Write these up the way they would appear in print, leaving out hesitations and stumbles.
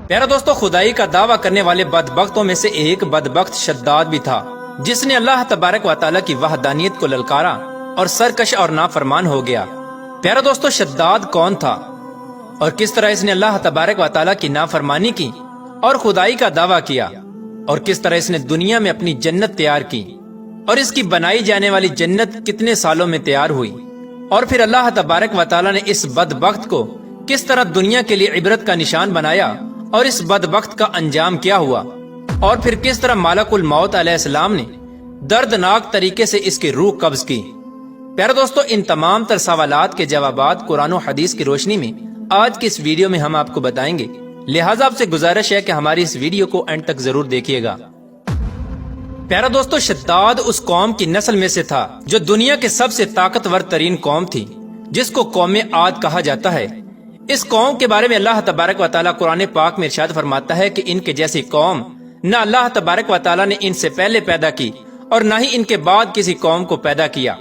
پیارا دوستو، خدائی کا دعویٰ کرنے والے بدبختوں میں سے ایک بدبخت شداد بھی تھا، جس نے اللہ تبارک و تعالیٰ کی وحدانیت کو للکارا اور سرکش اور نافرمان ہو گیا۔ پیارا دوستو، شداد کون تھا اور کس طرح اس نے اللہ تبارک و تعالیٰ کی نافرمانی کی اور خدائی کا دعویٰ کیا، اور کس طرح اس نے دنیا میں اپنی جنت تیار کی، اور اس کی بنائی جانے والی جنت کتنے سالوں میں تیار ہوئی، اور پھر اللہ تبارک و تعالیٰ نے اس بدبخت کو کس طرح دنیا کے لیے عبرت کا نشان بنایا، اور اس بدبخت کا انجام کیا ہوا، اور پھر کس طرح ملک الموت علیہ السلام نے دردناک طریقے سے اس کی روح قبض کی۔ پیارا دوستو، ان تمام تر سوالات کے جوابات قرآن و حدیث کی روشنی میں آج کی اس ویڈیو میں ہم آپ کو بتائیں گے، لہٰذا آپ سے گزارش ہے کہ ہماری اس ویڈیو کو اینڈ تک ضرور دیکھیے گا۔ پیارا دوستو، شداد اس قوم کی نسل میں سے تھا جو دنیا کے سب سے طاقتور ترین قوم تھی، جس کو قوم عاد کہا جاتا ہے۔ اس قوم کے بارے میں اللہ تبارک و تعالیٰ قرآن پاک میں ارشاد فرماتا ہے کہ ان کے جیسی قوم نہ اللہ تبارک و تعالیٰ نے ان سے پہلے پیدا کی اور نہ ہی ان کے بعد کسی قوم کو پیدا کیا۔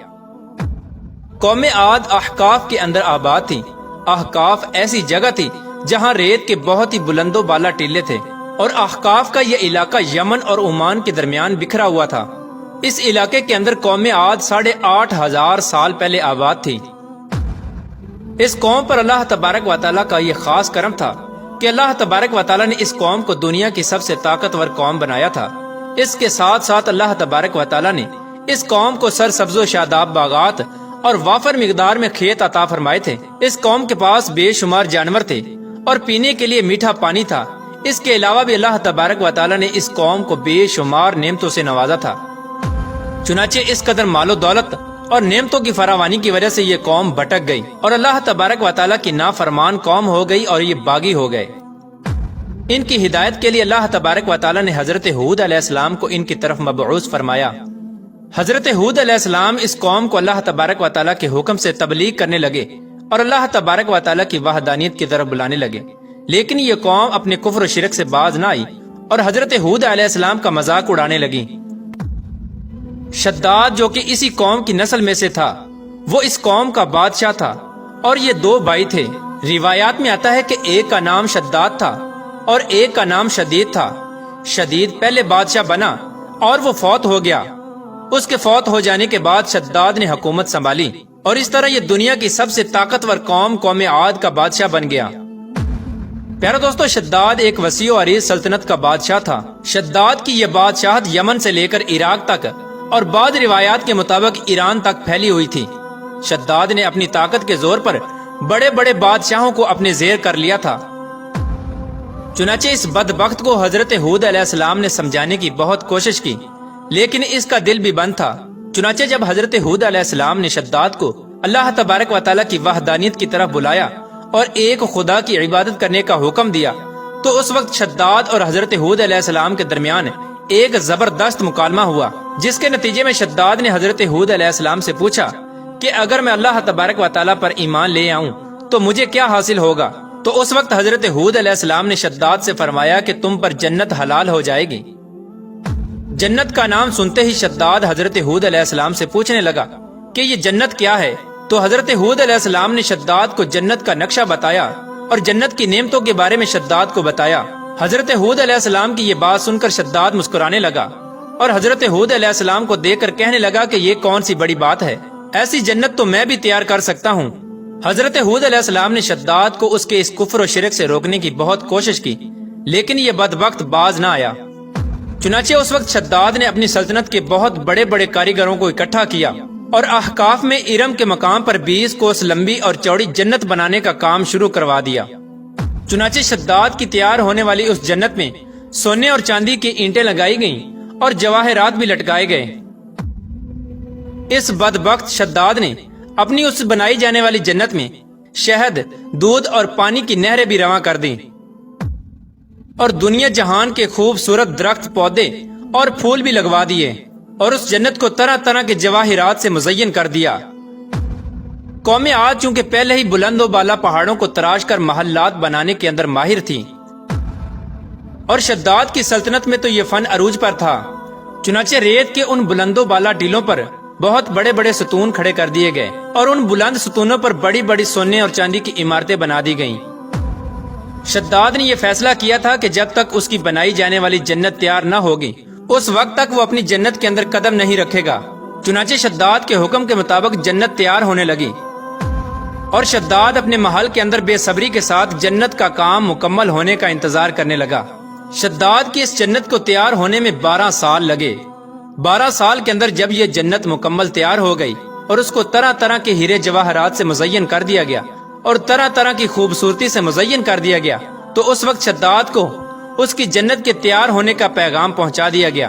قوم عاد احقاف کے اندر آباد تھی۔ احقاف ایسی جگہ تھی جہاں ریت کے بہت ہی بلند و بالا ٹیلے تھے، اور احقاف کا یہ علاقہ یمن اور عمان کے درمیان بکھرا ہوا تھا۔ اس علاقے کے اندر قوم عاد 8,500 سال پہلے آباد تھی۔ اس قوم پر اللہ تبارک و تعالیٰ کا یہ خاص کرم تھا کہ اللہ تبارک و تعالیٰ نے اس قوم کو دنیا کی سب سے طاقتور قوم بنایا تھا۔ اس کے ساتھ ساتھ اللہ تبارک و تعالیٰ نے اس قوم کو سرسبز و شاداب باغات اور وافر مقدار میں کھیت عطا فرمائے تھے۔ اس قوم کے پاس بے شمار جانور تھے اور پینے کے لیے میٹھا پانی تھا۔ اس کے علاوہ بھی اللہ تبارک و تعالیٰ نے اس قوم کو بے شمار نعمتوں سے نوازا تھا۔ چنانچہ اس قدر مال و دولت اور نعمتوں کی فراوانی کی وجہ سے یہ قوم بھٹک گئی اور اللہ تبارک و تعالیٰ کی نافرمان قوم ہو گئی اور یہ باغی ہو گئے۔ ان کی ہدایت کے لیے اللہ تبارک و تعالیٰ نے حضرت ہود علیہ السلام کو ان کی طرف مبعوث فرمایا۔ حضرت ہود علیہ السلام اس قوم کو اللہ تبارک و تعالیٰ کے حکم سے تبلیغ کرنے لگے اور اللہ تبارک و تعالیٰ کی وحدانیت کی طرف بلانے لگے، لیکن یہ قوم اپنے کفر و شرک سے باز نہ آئی اور حضرت ہود علیہ السلام کا مذاق اڑانے لگی۔ شداد جو کہ اسی قوم کی نسل میں سے تھا، وہ اس قوم کا بادشاہ تھا، اور یہ 2 بھائی تھے۔ روایات میں آتا ہے کہ ایک کا نام شداد تھا اور ایک کا نام شدید تھا۔ شدید پہلے بادشاہ بنا اور وہ فوت ہو گیا۔ اس کے فوت ہو جانے کے بعد شداد نے حکومت سنبھالی، اور اس طرح یہ دنیا کی سب سے طاقتور قوم عاد کا بادشاہ بن گیا۔ پیارا دوستو، شداد ایک وسیع و عریض سلطنت کا بادشاہ تھا۔ شداد کی یہ بادشاہت یمن سے لے کر عراق تک اور بعض روایات کے مطابق ایران تک پھیلی ہوئی تھی۔ شداد نے اپنی طاقت کے زور پر بڑے بڑے بادشاہوں کو اپنے زیر کر لیا تھا۔ چنانچہ اس بدبخت کو حضرت ہود علیہ السلام نے سمجھانے کی بہت کوشش کی، لیکن اس کا دل بھی بند تھا۔ چنانچہ جب حضرت ہود علیہ السلام نے شداد کو اللہ تبارک و تعالیٰ کی وحدانیت کی طرف بلایا اور ایک خدا کی عبادت کرنے کا حکم دیا، تو اس وقت شداد اور حضرت ہود علیہ السلام کے درمیان ایک زبردست مکالمہ ہوا، جس کے نتیجے میں شداد نے حضرت ہود علیہ السلام سے پوچھا کہ اگر میں اللہ تبارک و تعالیٰ پر ایمان لے آؤں تو مجھے کیا حاصل ہوگا؟ تو اس وقت حضرت ہود علیہ السلام نے شداد سے فرمایا کہ تم پر جنت حلال ہو جائے گی۔ جنت کا نام سنتے ہی شداد حضرت ہود علیہ السلام سے پوچھنے لگا کہ یہ جنت کیا ہے؟ تو حضرت ہود علیہ السلام نے شداد کو جنت کا نقشہ بتایا اور جنت کی نعمتوں کے بارے میں شداد کو بتایا۔ حضرت ہود علیہ السلام کی یہ بات سن کر شداد مسکرانے لگا اور حضرت ہود علیہ السلام کو دیکھ کر کہنے لگا کہ یہ کون سی بڑی بات ہے، ایسی جنت تو میں بھی تیار کر سکتا ہوں۔ حضرت ہود علیہ السلام نے شداد کو اس کے اس کفر و شرک سے روکنے کی بہت کوشش کی، لیکن یہ بدبخت باز نہ آیا۔ چنانچہ اس وقت شداد نے اپنی سلطنت کے بہت بڑے بڑے کاریگروں کو اکٹھا کیا اور احقاف میں ارم کے مقام پر 20 کوس لمبی اور چوڑی جنت بنانے کا کام شروع کروا دیا۔ چنانچہ شداد کی تیار ہونے والی اس جنت میں سونے اور چاندی کی اینٹیں لگائی گئیں اور جواہرات بھی لٹکائے گئے۔ اس بدبخت شداد نے اپنی اس بنائی جانے والی جنت میں شہد، دودھ اور پانی کی نہریں بھی رواں کر دیں اور دنیا جہان کے خوبصورت درخت، پودے اور پھول بھی لگوا دیے، اور اس جنت کو طرح طرح کے جواہرات سے مزین کر دیا۔ قوم عاد چونکہ پہلے ہی بلند و بالا پہاڑوں کو تراش کر محلات بنانے کے اندر ماہر تھی، اور شداد کی سلطنت میں تو یہ فن عروج پر تھا، چنانچہ ریت کے ان بلند و بالا ٹیلوں پر بہت بڑے بڑے ستون کھڑے کر دیے گئے اور ان بلند ستونوں پر بڑی بڑی سونے اور چاندی کی عمارتیں بنا دی گئیں۔ شداد نے یہ فیصلہ کیا تھا کہ جب تک اس کی بنائی جانے والی جنت تیار نہ ہوگی اس وقت تک وہ اپنی جنت کے اندر قدم نہیں رکھے گا۔ چنانچہ شداد کے حکم کے مطابق جنت تیار ہونے لگی اور شداد اپنے محل کے اندر بے صبری کے ساتھ جنت کا کام مکمل ہونے کا انتظار کرنے لگا۔ شداد کی اس جنت کو تیار ہونے میں 12 سال لگے۔ 12 سال کے اندر جب یہ جنت مکمل تیار ہو گئی اور اس کو طرح طرح کے ہیرے جواہرات سے مزین کر دیا گیا اور طرح طرح کی خوبصورتی سے مزین کر دیا گیا، تو اس وقت شداد کو اس کی جنت کے تیار ہونے کا پیغام پہنچا دیا گیا۔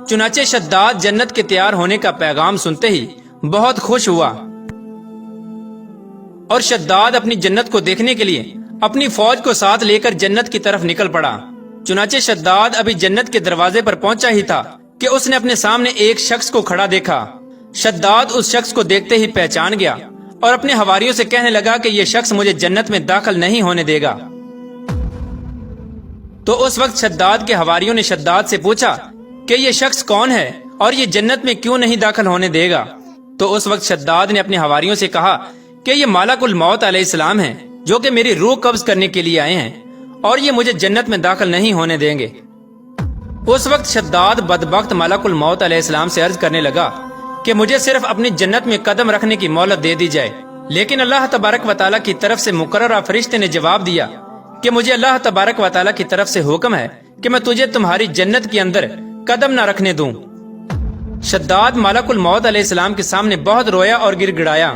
چنانچہ شداد جنت کے تیار ہونے کا پیغام سنتے ہی بہت خوش ہوا اور شداد اپنی جنت کو دیکھنے کے لیے اپنی فوج کو ساتھ لے کر جنت کی طرف نکل پڑا۔ چنانچہ شداد ابھی جنت کے دروازے پر پہنچا ہی تھا کہ اس نے اپنے سامنے ایک شخص کو کھڑا دیکھا۔ شداد اس شخص کو دیکھتے ہی پہچان گیا اور اپنے حواریوں سے کہنے لگا کہ یہ شخص مجھے جنت میں داخل نہیں ہونے دے گا۔ تو اس وقت شداد کے حواریوں نے شداد سے پوچھا کہ یہ شخص کون ہے اور یہ جنت میں کیوں نہیں داخل ہونے دے گا؟ تو اس وقت شداد نے اپنے حواریوں سے کہا کہ یہ ملک الموت علیہ السلام ہیں جو کہ میری روح قبض کرنے کے لیے آئے ہیں اور یہ مجھے جنت میں داخل نہیں ہونے دیں گے۔ اس وقت شداد بدبخت ملک الموت علیہ السلام سے عرض کرنے لگا کہ مجھے صرف اپنی جنت میں قدم رکھنے کی مہلت دے دی جائے، لیکن اللہ تبارک و تعالیٰ کی طرف سے مقررہ فرشتے نے جواب دیا کہ مجھے اللہ تبارک و تعالیٰ کی طرف سے حکم ہے کہ میں تجھے تمہاری جنت کے اندر قدم نہ رکھنے دوں۔ شداد ملک الموت علیہ السلام کے سامنے بہت رویا اور گر گڑایا،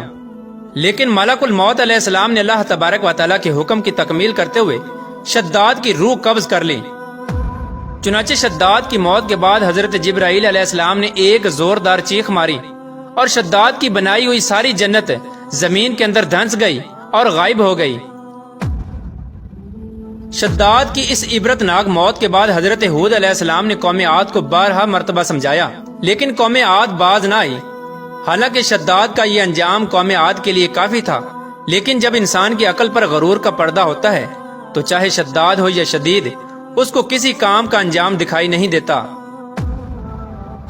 لیکن ملک الموت علیہ السلام نے اللہ تبارک و تعالیٰ کے حکم کی تکمیل کرتے ہوئے شداد کی روح قبض کر لی۔ چنانچہ شداد کی موت کے بعد حضرت جبرائیل علیہ السلام نے ایک زوردار چیخ ماری اور شداد کی بنائی ہوئی ساری جنت زمین کے اندر دھنس گئی اور غائب ہو گئی۔ شداد کی اس عبرتناک موت کے بعد حضرت ہود علیہ السلام نے قوم عاد کو 12 مرتبہ سمجھایا، لیکن قوم عاد باز نہ آئی۔ حالانکہ شداد کا یہ انجام قوم عاد کے لیے کافی تھا، لیکن جب انسان کی عقل پر غرور کا پردہ ہوتا ہے تو چاہے شداد ہو یا شدید، اس کو کسی کام کا انجام دکھائی نہیں دیتا۔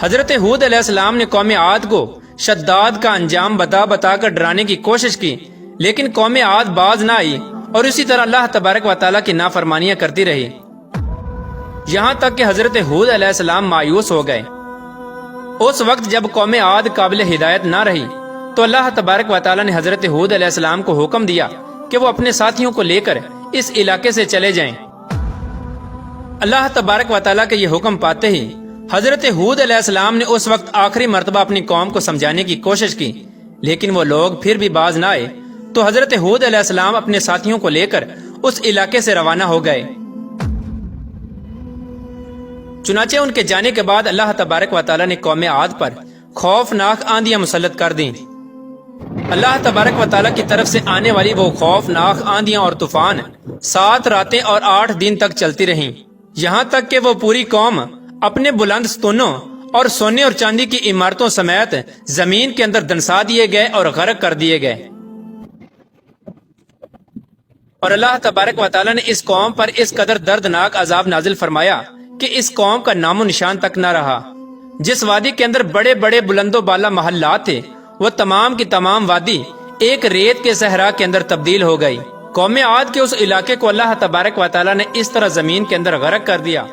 حضرت ہود علیہ السلام نے قوم عاد کو شداد کا انجام بتا بتا کر ڈرانے کی کوشش کی، لیکن قوم عاد باز نہ آئی اور اسی طرح اللہ تبارک و تعالیٰ کی نافرمانیاں کرتی رہی، یہاں تک کہ حضرت ہود علیہ السلام مایوس ہو گئے۔ اس وقت جب قوم عاد قابل ہدایت نہ رہی تو اللہ تبارک و تعالیٰ نے حضرت ہود علیہ السلام کو حکم دیا کہ وہ اپنے ساتھیوں کو لے کر اس علاقے سے چلے جائیں۔ اللہ تبارک و تعالیٰ کے یہ حکم پاتے ہی حضرت ہود علیہ السلام نے اس وقت آخری مرتبہ اپنی قوم کو سمجھانے کی کوشش کی، لیکن وہ لوگ پھر بھی باز نہ آئے، تو حضرت ہود علیہ السلام اپنے ساتھیوں کو لے کر اس علاقے سے روانہ ہو گئے۔ چنانچہ ان کے جانے کے بعد اللہ تبارک و تعالیٰ نے قوم عاد پر خوفناک آندیاں مسلط کر دیں۔ اللہ تبارک و تعالیٰ کی طرف سے آنے والی وہ خوفناک آندیاں اور طوفان 7 راتیں اور 8 دن تک چلتی رہیں، یہاں تک کہ وہ پوری قوم اپنے بلند ستونوں اور سونے اور چاندی کی عمارتوں سمیت زمین کے اندر دنسا دیے گئے اور غرق کر دیے گئے۔ اور اللہ تبارک و تعالیٰ نے اس قوم پر اس قدر دردناک عذاب نازل فرمایا کہ اس قوم کا نام و نشان تک نہ رہا۔ جس وادی کے اندر بڑے بڑے بلند و بالا محلات تھے، وہ تمام کی تمام وادی ایک ریت کے صحرا کے اندر تبدیل ہو گئی۔ قوم عاد کے اس علاقے کو اللہ تبارک و تعالیٰ نے اس طرح زمین کے اندر غرق کر دیا